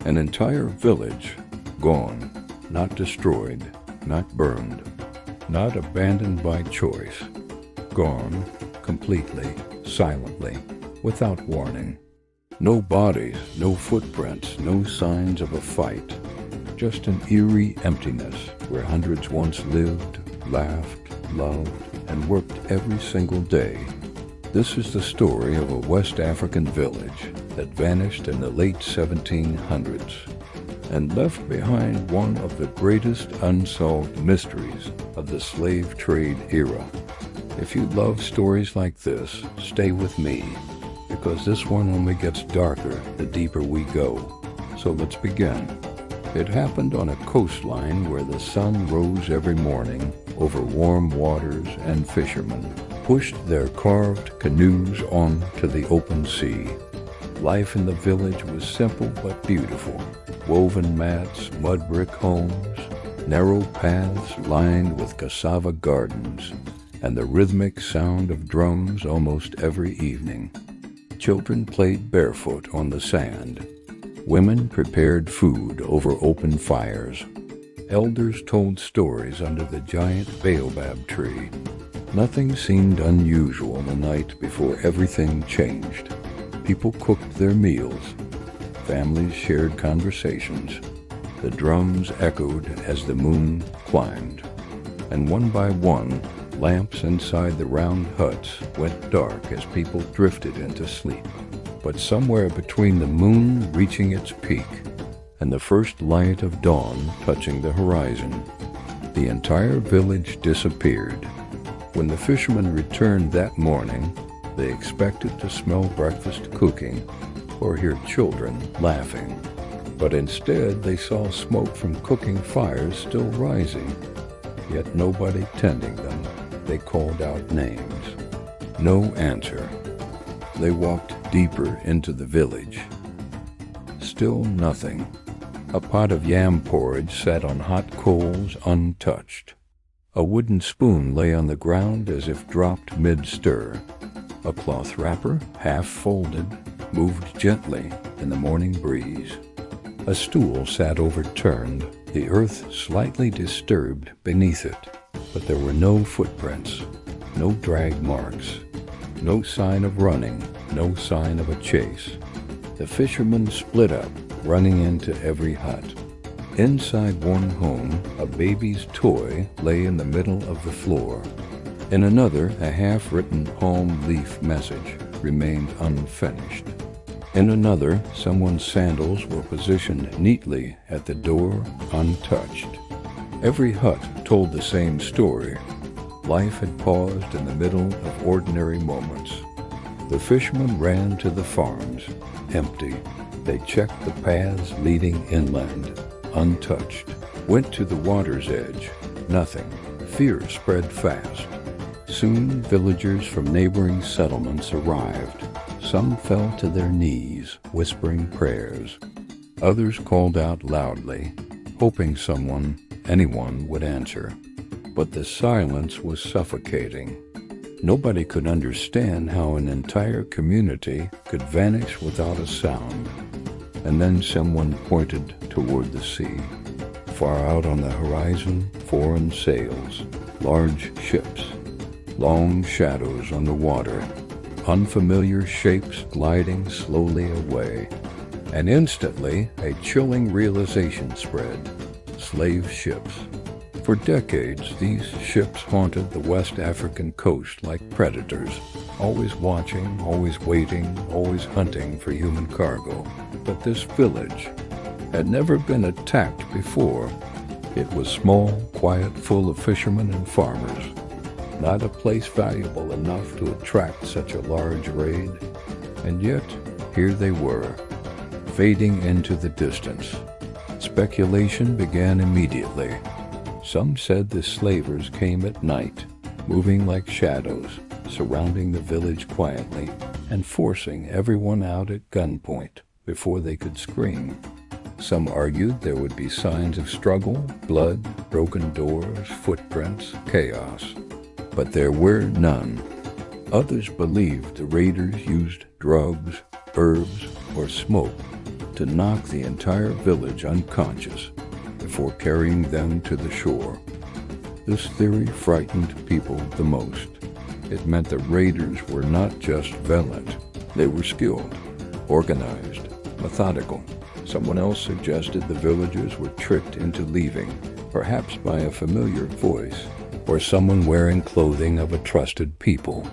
An entire village gone, not destroyed, not burned, not abandoned by choice. Gone completely, silently, without warning. No bodies, no footprints, no signs of a fight. Just an eerie emptiness where hundreds once lived, laughed, loved, and worked every single day. This is the story of a West African village that vanished in the late 1700s and left behind one of the greatest unsolved mysteries of the slave trade era. If you love stories like this, stay with me, because this one only gets darker the deeper we go. So let's begin. It happened on a coastline where the sun rose every morning over warm waters, and fishermen pushed their carved canoes on to the open sea. Life in the village was simple but beautiful. Woven mats, mud brick homes, narrow paths lined with cassava gardens, and the rhythmic sound of drums almost every evening. Children played barefoot on the sand. Women prepared food over open fires. Elders told stories under the giant baobab tree. Nothing seemed unusual the night before everything changed. People cooked their meals. Families shared conversations. The drums echoed as the moon climbed. And one by one, lamps inside the round huts went dark as people drifted into sleep. But somewhere between the moon reaching its peak and the first light of dawn touching the horizon, the entire village disappeared. When the fishermen returned that morning, they expected to smell breakfast cooking or hear children laughing. But instead they saw smoke from cooking fires still rising, yet nobody tending them. They called out names. No answer. They walked deeper into the village. Still nothing. A pot of yam porridge sat on hot coals untouched. A wooden spoon lay on the ground as if dropped mid-stir. A cloth wrapper, half folded, moved gently in the morning breeze. A stool sat overturned, the earth slightly disturbed beneath it, but there were no footprints, no drag marks, no sign of running, no sign of a chase. The fishermen split up, running into every hut. Inside one home, a baby's toy lay in the middle of the floor. In another, a half-written palm leaf message remained unfinished. In another, someone's sandals were positioned neatly at the door, untouched. Every hut told the same story. Life had paused in the middle of ordinary moments. The fishermen ran to the farms, empty. They checked the paths leading inland, untouched. Went to the water's edge, nothing. Fear spread fast. Soon villagers from neighboring settlements arrived. Some fell to their knees, whispering prayers. Others called out loudly, hoping anyone would answer. But the silence was suffocating. Nobody could understand how an entire community could vanish without a sound. And then someone pointed toward the sea. Far out on the horizon, foreign sails, large ships, long shadows on the water, unfamiliar shapes gliding slowly away. And instantly, a chilling realization spread. Slave ships. For decades, these ships haunted the West African coast like predators, always watching, always waiting, always hunting for human cargo. But this village had never been attacked before. It was small, quiet, full of fishermen and farmers. Not a place valuable enough to attract such a large raid. And yet, here they were, fading into the distance. Speculation began immediately. Some said the slavers came at night, moving like shadows, surrounding the village quietly and forcing everyone out at gunpoint before they could scream. Some argued there would be signs of struggle, blood, broken doors, footprints, chaos. But there were none. Others believed the raiders used drugs, herbs, or smoke to knock the entire village unconscious before carrying them to the shore. This theory frightened people the most. It meant the raiders were not just violent, they were skilled, organized, methodical. Someone else suggested the villagers were tricked into leaving, perhaps by a familiar voice or someone wearing clothing of a trusted people.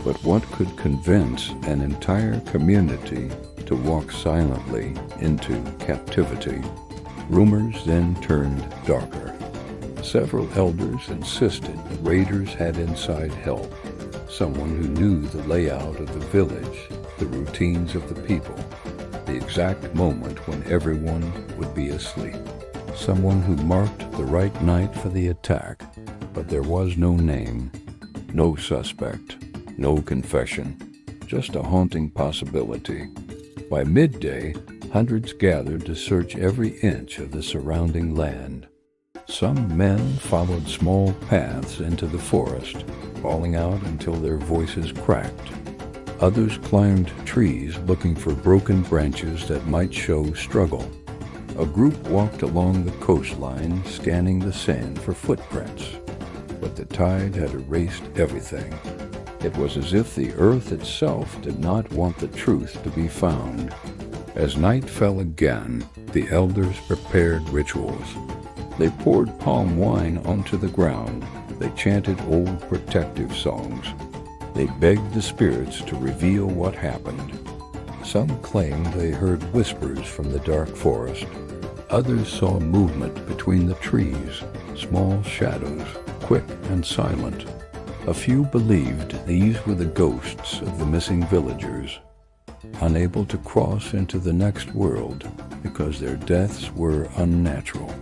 But what could convince an entire community to walk silently into captivity? Rumors then turned darker. Several elders insisted the raiders had inside help, someone who knew the layout of the village, the routines of the people, the exact moment when everyone would be asleep. Someone who marked the right night for the attack, but there was no name, no suspect, no confession, just a haunting possibility. By midday, hundreds gathered to search every inch of the surrounding land. Some men followed small paths into the forest, calling out until their voices cracked. Others climbed trees looking for broken branches that might show struggle. A group walked along the coastline, scanning the sand for footprints. But the tide had erased everything. It was as if the earth itself did not want the truth to be found. As night fell again, the elders prepared rituals. They poured palm wine onto the ground. They chanted old protective songs. They begged the spirits to reveal what happened. Some claimed they heard whispers from the dark forest. Others saw movement between the trees, small shadows, quick and silent. A few believed these were the ghosts of the missing villagers, unable to cross into the next world because their deaths were unnatural.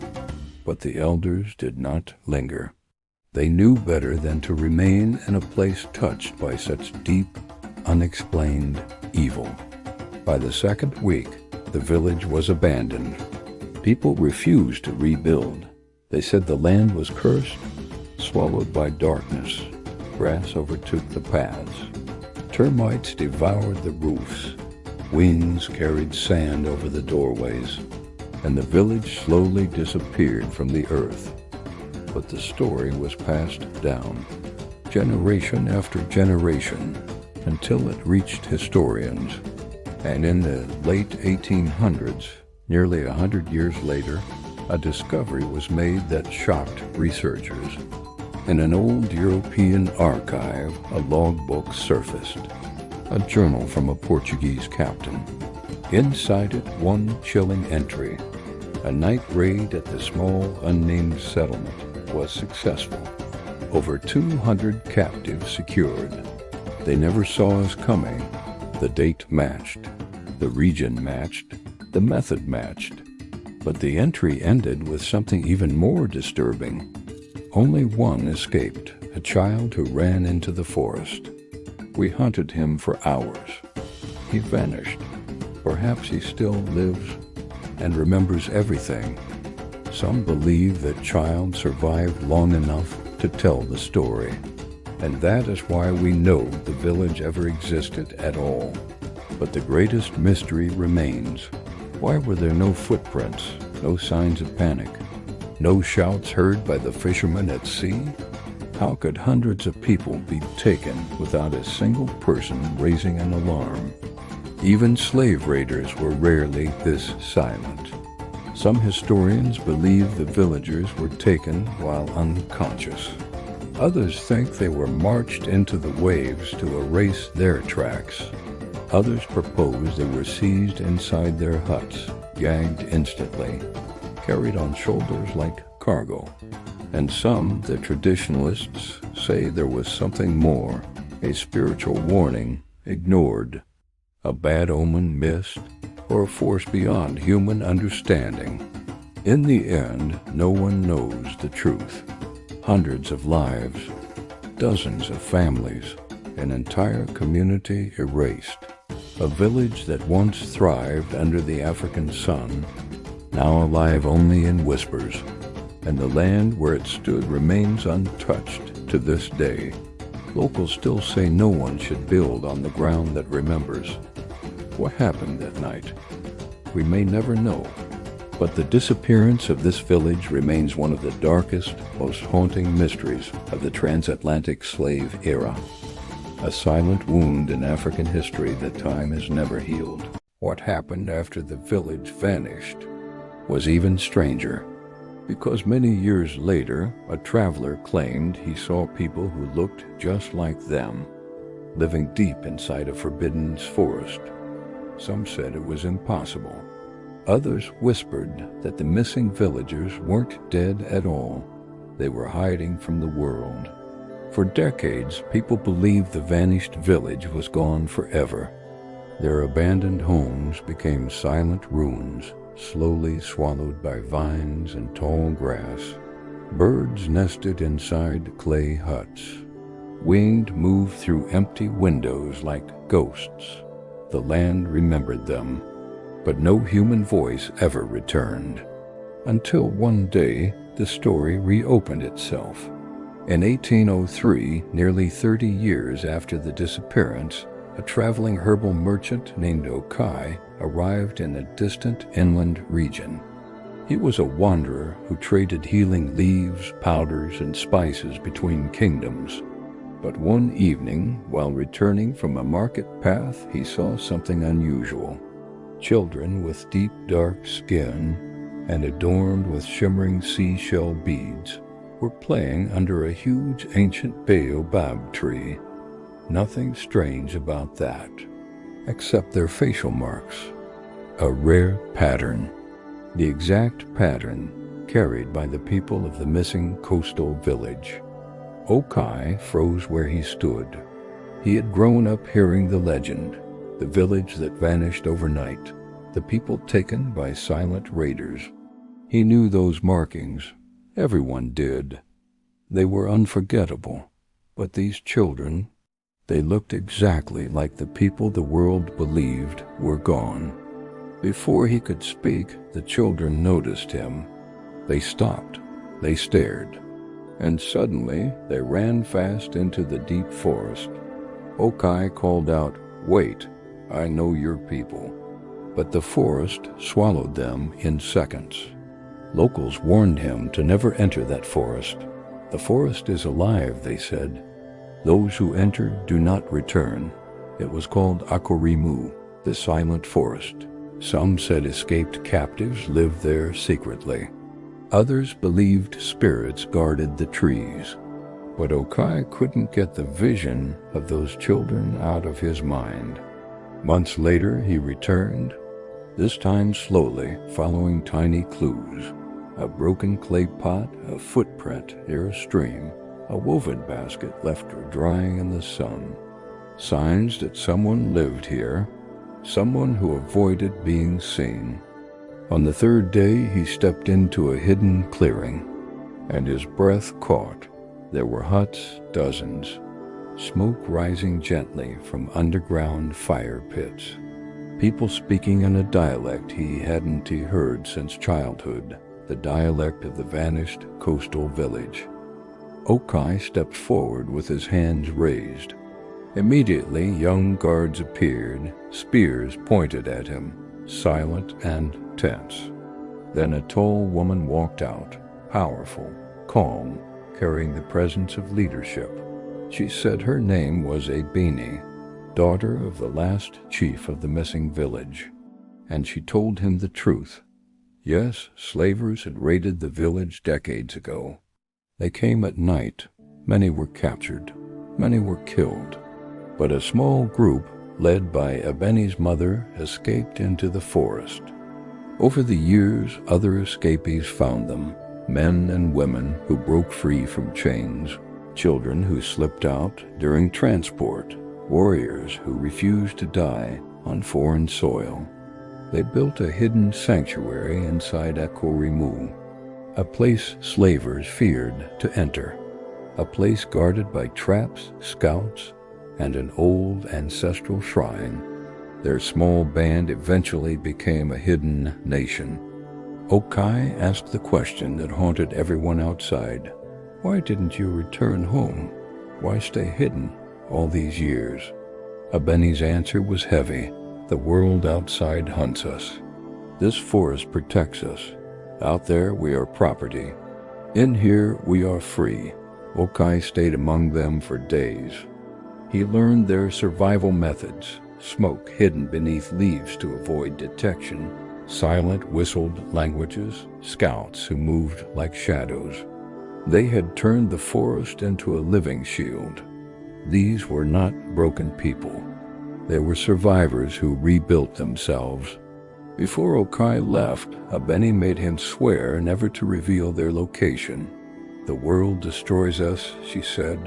But the elders did not linger. They knew better than to remain in a place touched by such deep, unexplained evil. By the second week, the village was abandoned. People refused to rebuild. They said the land was cursed, swallowed by darkness. Grass overtook the paths. Termites devoured the roofs. Winds carried sand over the doorways, and the village slowly disappeared from the earth. But the story was passed down, generation after generation, until it reached historians. And in the late 1800s, nearly 100 years later, a discovery was made that shocked researchers. In an old European archive, a logbook surfaced, a journal from a Portuguese captain. Inside it, one chilling entry. A night raid at the small, unnamed settlement was successful. Over 200 captives secured. They never saw us coming. The date matched. The region matched. The method matched. But the entry ended with something even more disturbing. Only one escaped, a child who ran into the forest. We hunted him for hours. He vanished. Perhaps he still lives and remembers everything. Some believe that child survived long enough to tell the story. And that is why we know the village ever existed at all. But the greatest mystery remains. Why were there no footprints, no signs of panic? No shouts heard by the fishermen at sea? How could hundreds of people be taken without a single person raising an alarm? Even slave raiders were rarely this silent. Some historians believe the villagers were taken while unconscious. Others think they were marched into the waves to erase their tracks. Others propose they were seized inside their huts, gagged instantly, carried on shoulders like cargo. And some, the traditionalists, say there was something more, a spiritual warning ignored, a bad omen missed, or a force beyond human understanding. In the end, no one knows the truth. Hundreds of lives, dozens of families, an entire community erased. A village that once thrived under the African sun, now alive only in whispers, and the land where it stood remains untouched to this day. Locals still say no one should build on the ground that remembers. What happened that night? we may never know. But the disappearance of this village remains one of the darkest, most haunting mysteries of the transatlantic slave era. A silent wound in African history that time has never healed. What happened after the village vanished was even stranger, because many years later, a traveler claimed he saw people who looked just like them, living deep inside a forbidden forest. Some said it was impossible. Others whispered that the missing villagers weren't dead at all. They were hiding from the world. For decades, people believed the vanished village was gone forever. Their abandoned homes became silent ruins, slowly swallowed by vines and tall grass. Birds nested inside clay huts. Wind moved through empty windows like ghosts. The land remembered them, but no human voice ever returned. Until one day, the story reopened itself. In 1803, nearly 30 years after the disappearance, a traveling herbal merchant named Okai arrived in a distant inland region. He was a wanderer who traded healing leaves, powders, and spices between kingdoms. But one evening, while returning from a market path, he saw something unusual. Children with deep dark skin and adorned with shimmering seashell beads were playing under a huge ancient baobab tree. Nothing strange about that, except their facial marks. A rare pattern, the exact pattern carried by the people of the missing coastal village. Okai froze where he stood. He had grown up hearing the legend, the village that vanished overnight, the people taken by silent raiders. He knew those markings. Everyone did. They were unforgettable. But these children, they looked exactly like the people the world believed were gone. Before he could speak, the children noticed him. They stopped. They stared. And suddenly, they ran fast into the deep forest. Okai called out, "Wait, I know your people." But the forest swallowed them in seconds. Locals warned him to never enter that forest. "The forest is alive," they said. "Those who enter do not return." It was called Akorimu, the silent forest. Some said escaped captives lived there secretly. Others believed spirits guarded the trees. But Okai couldn't get the vision of those children out of his mind. Months later, he returned, this time slowly, following tiny clues. A broken clay pot, a footprint near a stream, a woven basket left drying in the sun. Signs that someone lived here, someone who avoided being seen. On the third day, he stepped into a hidden clearing, and his breath caught. There were huts, dozens, smoke rising gently from underground fire pits. People speaking in a dialect he hadn't heard since childhood, the dialect of the vanished coastal village. Okai stepped forward with his hands raised. Immediately, young guards appeared, spears pointed at him, silent and tense. Then a tall woman walked out, powerful, calm, carrying the presence of leadership. She said her name was Ebini, daughter of the last chief of the missing village, and she told him the truth. Yes, slavers had raided the village decades ago. They came at night. Many were captured. Many were killed. But a small group, led by Ebeni's mother, escaped into the forest. Over the years, other escapees found them, men and women who broke free from chains, children who slipped out during transport, warriors who refused to die on foreign soil. They built a hidden sanctuary inside Akorimu, a place slavers feared to enter, a place guarded by traps, scouts, and an old ancestral shrine. Their small band eventually became a hidden nation. Okai asked the question that haunted everyone outside. Why didn't you return home? Why stay hidden all these years? Ebeni's answer was heavy. The world outside hunts us. This forest protects us. Out there we are property. In here we are free. Okai stayed among them for days. He learned their survival methods: smoke hidden beneath leaves to avoid detection, silent whistled languages, scouts who moved like shadows. They had turned the forest into a living shield. These were not broken people. They were survivors who rebuilt themselves. Before Okai left, Abeni made him swear never to reveal their location. "The world destroys us," she said.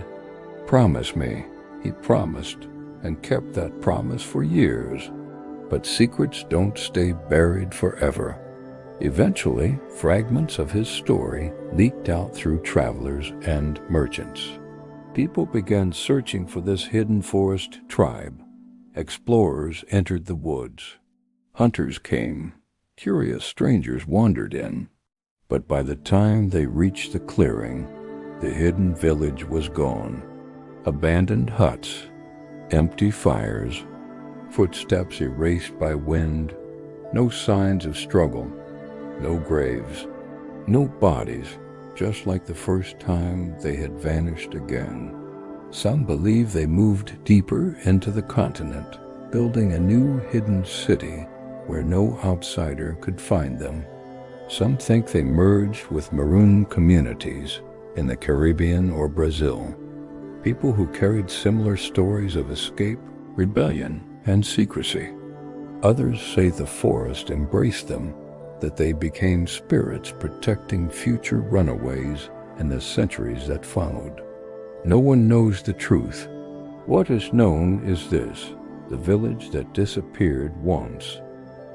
"Promise me." He promised, and kept that promise for years. But secrets don't stay buried forever. Eventually, fragments of his story leaked out through travelers and merchants. People began searching for this hidden forest tribe. Explorers entered the woods. Hunters came. Curious strangers wandered in. But by the time they reached the clearing, the hidden village was gone. Abandoned huts, empty fires, footsteps erased by wind, no signs of struggle, no graves, no bodies, just like the first time they had vanished again. Some believe they moved deeper into the continent, building a new hidden city where no outsider could find them. Some think they merged with maroon communities in the Caribbean or Brazil, people who carried similar stories of escape, rebellion, and secrecy. Others say the forest embraced them, that they became spirits protecting future runaways in the centuries that followed. No one knows the truth. What is known is this: the village that disappeared once,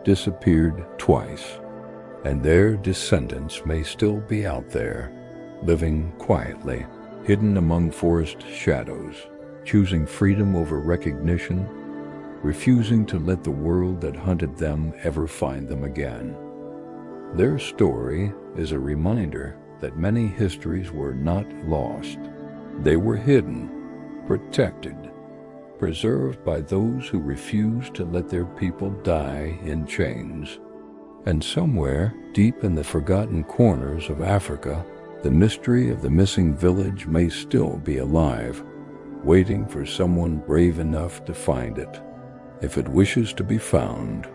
disappeared twice, and their descendants may still be out there, living quietly, hidden among forest shadows, choosing freedom over recognition, refusing to let the world that hunted them ever find them again. Their story is a reminder that many histories were not lost. They were hidden, protected, preserved by those who refused to let their people die in chains. And somewhere, deep in the forgotten corners of Africa, the mystery of the missing village may still be alive, waiting for someone brave enough to find it, if it wishes to be found.